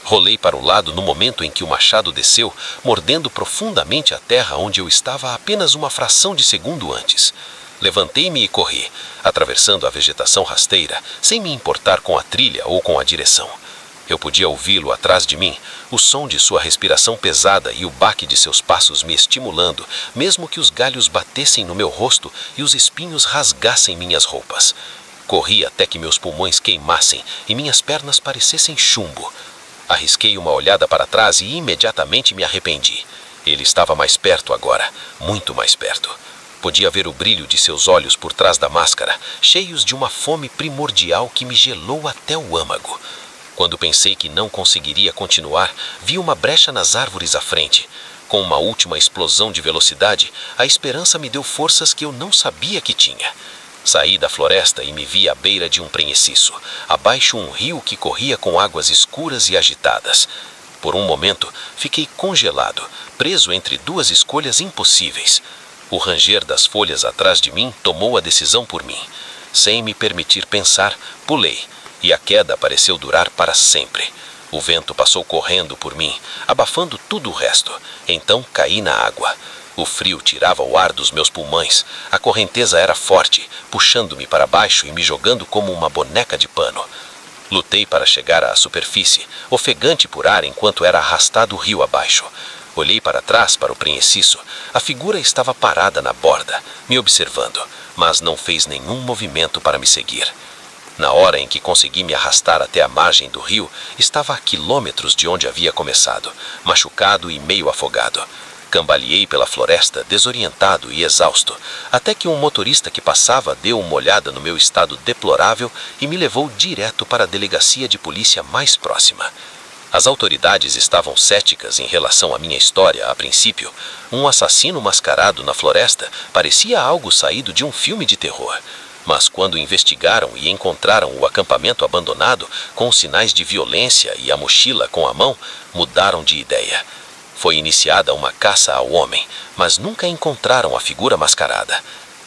Rolei para o lado no momento em que o machado desceu, mordendo profundamente a terra onde eu estava há apenas uma fração de segundo antes. Levantei-me e corri, atravessando a vegetação rasteira, sem me importar com a trilha ou com a direção. Eu podia ouvi-lo atrás de mim, o som de sua respiração pesada e o baque de seus passos me estimulando, mesmo que os galhos batessem no meu rosto e os espinhos rasgassem minhas roupas. Corri até que meus pulmões queimassem e minhas pernas parecessem chumbo. Arrisquei uma olhada para trás e imediatamente me arrependi. Ele estava mais perto agora, muito mais perto. Podia ver o brilho de seus olhos por trás da máscara, cheios de uma fome primordial que me gelou até o âmago. Quando pensei que não conseguiria continuar, vi uma brecha nas árvores à frente. Com uma última explosão de velocidade, a esperança me deu forças que eu não sabia que tinha. Saí da floresta e me vi à beira de um prenheçiço, abaixo um rio que corria com águas escuras e agitadas. Por um momento, fiquei congelado, preso entre duas escolhas impossíveis. O ranger das folhas atrás de mim tomou a decisão por mim. Sem me permitir pensar, pulei, e a queda pareceu durar para sempre. O vento passou correndo por mim, abafando tudo o resto. Então caí na água. O frio tirava o ar dos meus pulmões. A correnteza era forte, puxando-me para baixo e me jogando como uma boneca de pano. Lutei para chegar à superfície, ofegante por ar enquanto era arrastado rio abaixo. Olhei para trás para o prenheçiço. A figura estava parada na borda, me observando, mas não fez nenhum movimento para me seguir. Na hora em que consegui me arrastar até a margem do rio, estava a quilômetros de onde havia começado, machucado e meio afogado. Cambaleei pela floresta, desorientado e exausto, até que um motorista que passava deu uma olhada no meu estado deplorável e me levou direto para a delegacia de polícia mais próxima. As autoridades estavam céticas em relação à minha história a princípio. Um assassino mascarado na floresta parecia algo saído de um filme de terror. Mas quando investigaram e encontraram o acampamento abandonado, com sinais de violência e a mochila com a mão, mudaram de ideia. Foi iniciada uma caça ao homem, mas nunca encontraram a figura mascarada.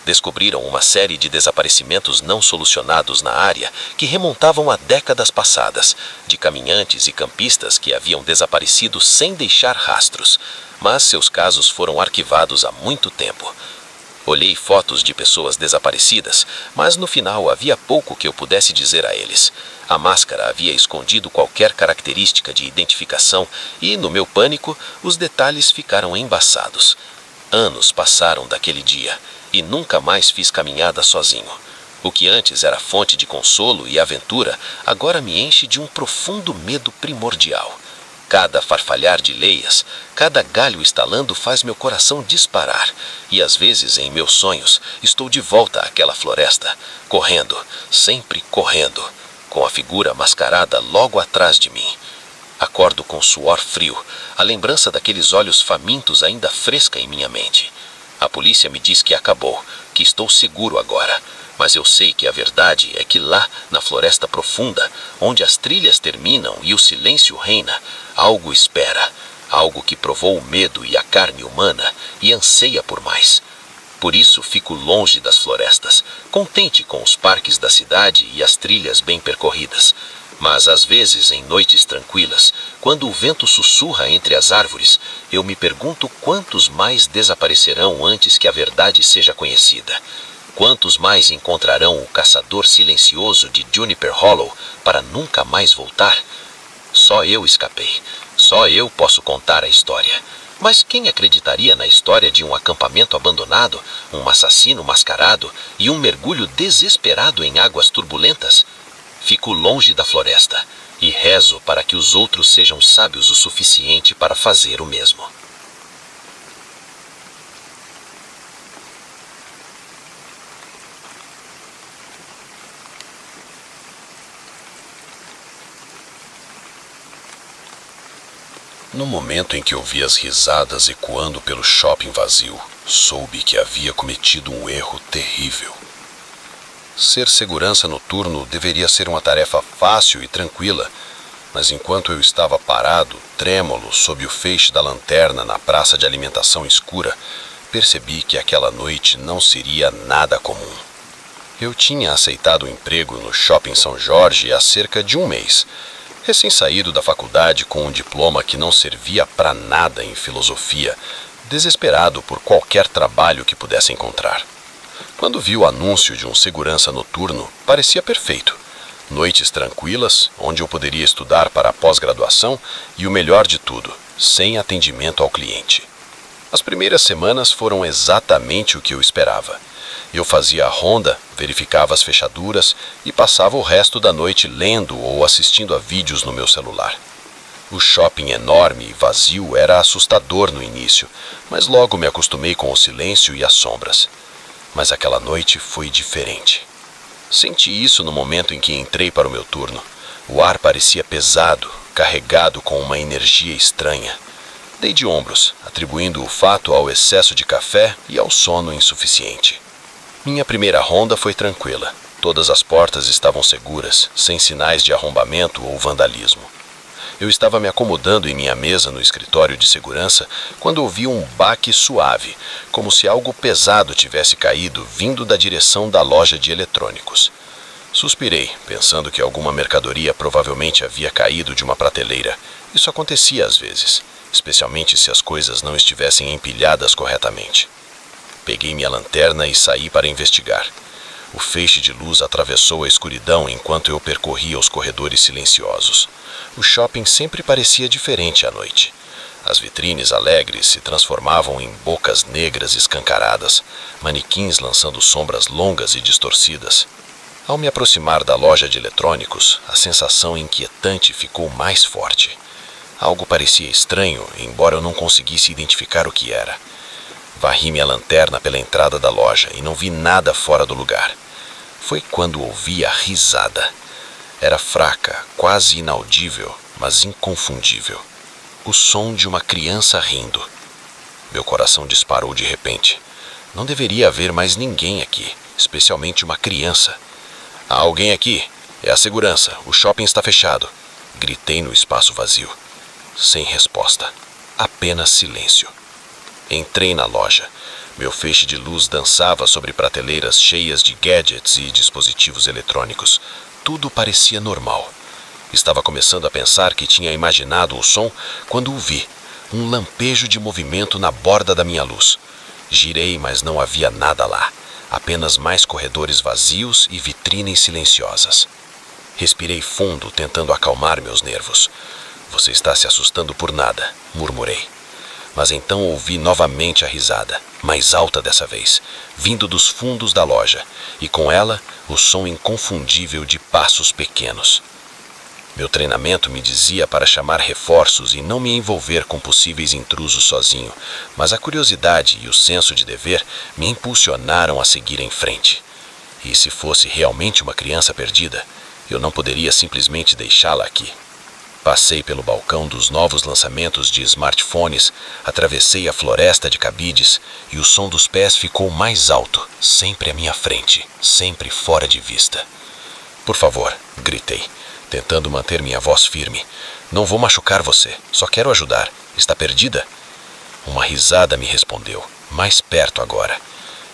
Descobriram uma série de desaparecimentos não solucionados na área que remontavam a décadas passadas, de caminhantes e campistas que haviam desaparecido sem deixar rastros, mas seus casos foram arquivados há muito tempo. Olhei fotos de pessoas desaparecidas, mas no final havia pouco que eu pudesse dizer a eles. A máscara havia escondido qualquer característica de identificação e, no meu pânico, os detalhes ficaram embaçados. Anos passaram daquele dia e nunca mais fiz caminhada sozinho. O que antes era fonte de consolo e aventura, agora me enche de um profundo medo primordial. Cada farfalhar de leias, cada galho estalando faz meu coração disparar, e às vezes em meus sonhos estou de volta àquela floresta, correndo, sempre correndo, com a figura mascarada logo atrás de mim. Acordo com suor frio, a lembrança daqueles olhos famintos ainda fresca em minha mente. A polícia me diz que acabou, que estou seguro agora, mas eu sei que a verdade é que lá, na floresta profunda, onde as trilhas terminam e o silêncio reina, algo espera, algo que provou o medo e a carne humana e anseia por mais. Por isso fico longe das florestas, contente com os parques da cidade e as trilhas bem percorridas. Mas às vezes, em noites tranquilas, quando o vento sussurra entre as árvores, eu me pergunto quantos mais desaparecerão antes que a verdade seja conhecida. Quantos mais encontrarão o caçador silencioso de Juniper Hollow para nunca mais voltar? Só eu escapei. Só eu posso contar a história. Mas quem acreditaria na história de um acampamento abandonado, um assassino mascarado e um mergulho desesperado em águas turbulentas? Fico longe da floresta e rezo para que os outros sejam sábios o suficiente para fazer o mesmo. No momento em que ouvi as risadas ecoando pelo shopping vazio, soube que havia cometido um erro terrível. Ser segurança noturno deveria ser uma tarefa fácil e tranquila, mas enquanto eu estava parado, trêmulo, sob o feixe da lanterna na praça de alimentação escura, percebi que aquela noite não seria nada comum. Eu tinha aceitado o emprego no Shopping São Jorge há cerca de um mês, recém-saído da faculdade com um diploma que não servia para nada em filosofia, desesperado por qualquer trabalho que pudesse encontrar. Quando vi o anúncio de um segurança noturno, parecia perfeito. Noites tranquilas, onde eu poderia estudar para a pós-graduação e o melhor de tudo, sem atendimento ao cliente. As primeiras semanas foram exatamente o que eu esperava. Eu fazia a ronda, verificava as fechaduras e passava o resto da noite lendo ou assistindo a vídeos no meu celular. O shopping enorme e vazio era assustador no início, mas logo me acostumei com o silêncio e as sombras. Mas aquela noite foi diferente. Senti isso no momento em que entrei para o meu turno. O ar parecia pesado, carregado com uma energia estranha. Dei de ombros, atribuindo o fato ao excesso de café e ao sono insuficiente. Minha primeira ronda foi tranquila. Todas as portas estavam seguras, sem sinais de arrombamento ou vandalismo. Eu estava me acomodando em minha mesa no escritório de segurança quando ouvi um baque suave, como se algo pesado tivesse caído vindo da direção da loja de eletrônicos. Suspirei, pensando que alguma mercadoria provavelmente havia caído de uma prateleira. Isso acontecia às vezes, especialmente se as coisas não estivessem empilhadas corretamente. Peguei minha lanterna e saí para investigar. O feixe de luz atravessou a escuridão enquanto eu percorria os corredores silenciosos. O shopping sempre parecia diferente à noite. As vitrines alegres se transformavam em bocas negras escancaradas, manequins lançando sombras longas e distorcidas. Ao me aproximar da loja de eletrônicos, a sensação inquietante ficou mais forte. Algo parecia estranho, embora eu não conseguisse identificar o que era. Varri minha lanterna pela entrada da loja e não vi nada fora do lugar. Foi quando ouvi a risada. Era fraca, quase inaudível, mas inconfundível. O som de uma criança rindo. Meu coração disparou de repente. Não deveria haver mais ninguém aqui, especialmente uma criança. Há alguém aqui? É a segurança. O shopping está fechado. Gritei no espaço vazio. Sem resposta. Apenas silêncio. Entrei na loja. Meu feixe de luz dançava sobre prateleiras cheias de gadgets e dispositivos eletrônicos. Tudo parecia normal. Estava começando a pensar que tinha imaginado o som quando o vi. Um lampejo de movimento na borda da minha luz. Girei, mas não havia nada lá. Apenas mais corredores vazios e vitrines silenciosas. Respirei fundo, tentando acalmar meus nervos. Você está se assustando por nada, murmurei. Mas então ouvi novamente a risada, mais alta dessa vez, vindo dos fundos da loja, e com ela o som inconfundível de passos pequenos. Meu treinamento me dizia para chamar reforços e não me envolver com possíveis intrusos sozinho, mas a curiosidade e o senso de dever me impulsionaram a seguir em frente. E se fosse realmente uma criança perdida, eu não poderia simplesmente deixá-la aqui. Passei pelo balcão dos novos lançamentos de smartphones, atravessei a floresta de cabides e o som dos pés ficou mais alto, sempre à minha frente, sempre fora de vista. Por favor, gritei, tentando manter minha voz firme. Não vou machucar você, só quero ajudar. Está perdida? Uma risada me respondeu, mais perto agora.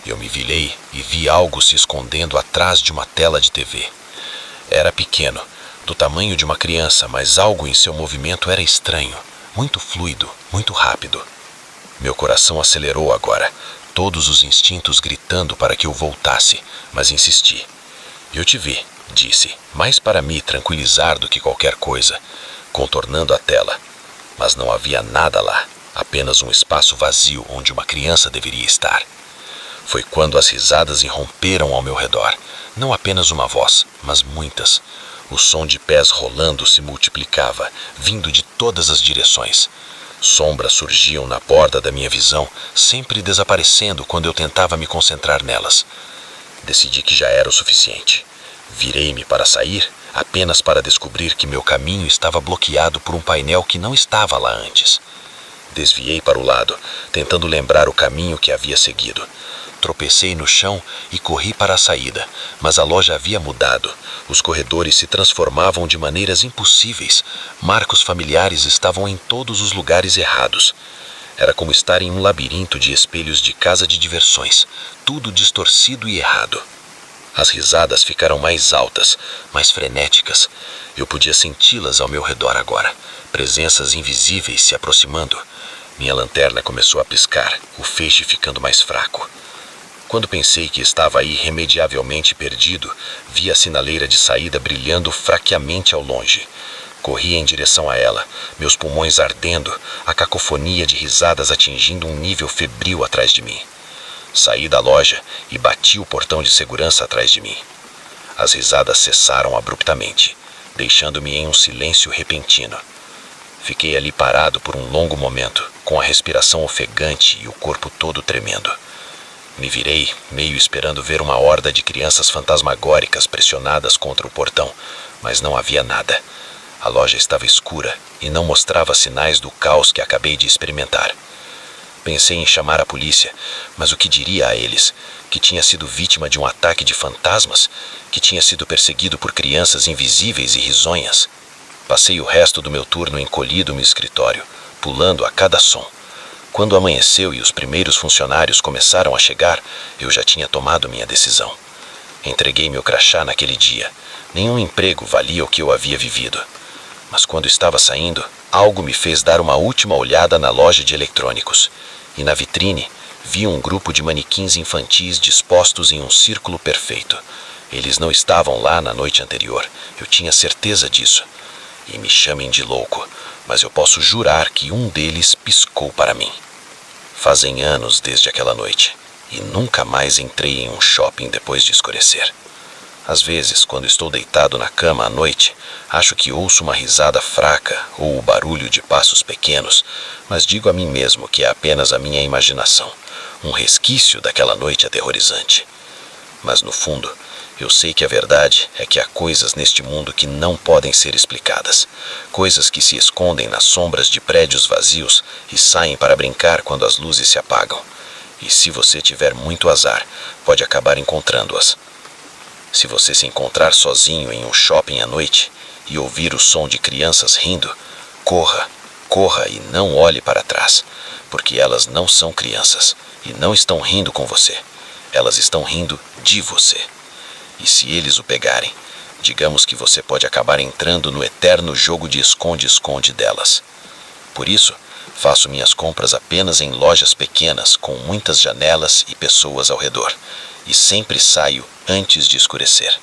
Eu me virei e vi algo se escondendo atrás de uma tela de TV. Era pequeno, do tamanho de uma criança, mas algo em seu movimento era estranho, muito fluido, muito rápido. Meu coração acelerou agora, todos os instintos gritando para que eu voltasse, mas insisti. Eu te vi, disse, mais para me tranquilizar do que qualquer coisa, contornando a tela. Mas não havia nada lá, apenas um espaço vazio onde uma criança deveria estar. Foi quando as risadas irromperam ao meu redor, não apenas uma voz, mas muitas. O som de pés rolando se multiplicava, vindo de todas as direções. Sombras surgiam na borda da minha visão, sempre desaparecendo quando eu tentava me concentrar nelas. Decidi que já era o suficiente. Virei-me para sair, apenas para descobrir que meu caminho estava bloqueado por um painel que não estava lá antes. Desviei para o lado, tentando lembrar o caminho que havia seguido. Tropecei no chão e corri para a saída, mas a loja havia mudado. Os corredores se transformavam de maneiras impossíveis. Marcos familiares estavam em todos os lugares errados. Era como estar em um labirinto de espelhos de casa de diversões, tudo distorcido e errado. As risadas ficaram mais altas, mais frenéticas. Eu podia senti-las ao meu redor agora, presenças invisíveis se aproximando. Minha lanterna começou a piscar, o feixe ficando mais fraco. Quando pensei que estava irremediavelmente perdido, vi a sinaleira de saída brilhando fraqueamente ao longe. Corri em direção a ela, meus pulmões ardendo, a cacofonia de risadas atingindo um nível febril atrás de mim. Saí da loja e bati o portão de segurança atrás de mim. As risadas cessaram abruptamente, deixando-me em um silêncio repentino. Fiquei ali parado por um longo momento, com a respiração ofegante e o corpo todo tremendo. Me virei, meio esperando ver uma horda de crianças fantasmagóricas pressionadas contra o portão, mas não havia nada. A loja estava escura e não mostrava sinais do caos que acabei de experimentar. Pensei em chamar a polícia, mas o que diria a eles? Que tinha sido vítima de um ataque de fantasmas? Que tinha sido perseguido por crianças invisíveis e risonhas? Passei o resto do meu turno encolhido no escritório, pulando a cada som. Quando amanheceu e os primeiros funcionários começaram a chegar, eu já tinha tomado minha decisão. Entreguei meu crachá naquele dia. Nenhum emprego valia o que eu havia vivido. Mas quando estava saindo, algo me fez dar uma última olhada na loja de eletrônicos. E na vitrine, vi um grupo de manequins infantis dispostos em um círculo perfeito. Eles não estavam lá na noite anterior, eu tinha certeza disso. E me chamem de louco, mas eu posso jurar que um deles piscou para mim. Fazem anos desde aquela noite, e nunca mais entrei em um shopping depois de escurecer. Às vezes, quando estou deitado na cama à noite, acho que ouço uma risada fraca ou o barulho de passos pequenos, mas digo a mim mesmo que é apenas a minha imaginação, um resquício daquela noite aterrorizante. Mas no fundo, eu sei que a verdade é que há coisas neste mundo que não podem ser explicadas, coisas que se escondem nas sombras de prédios vazios e saem para brincar quando as luzes se apagam. E se você tiver muito azar, pode acabar encontrando-as. Se você se encontrar sozinho em um shopping à noite e ouvir o som de crianças rindo, corra, corra e não olhe para trás, porque elas não são crianças e não estão rindo com você. Elas estão rindo de você. E se eles o pegarem, digamos que você pode acabar entrando no eterno jogo de esconde-esconde delas. Por isso, faço minhas compras apenas em lojas pequenas com muitas janelas e pessoas ao redor. E sempre saio antes de escurecer.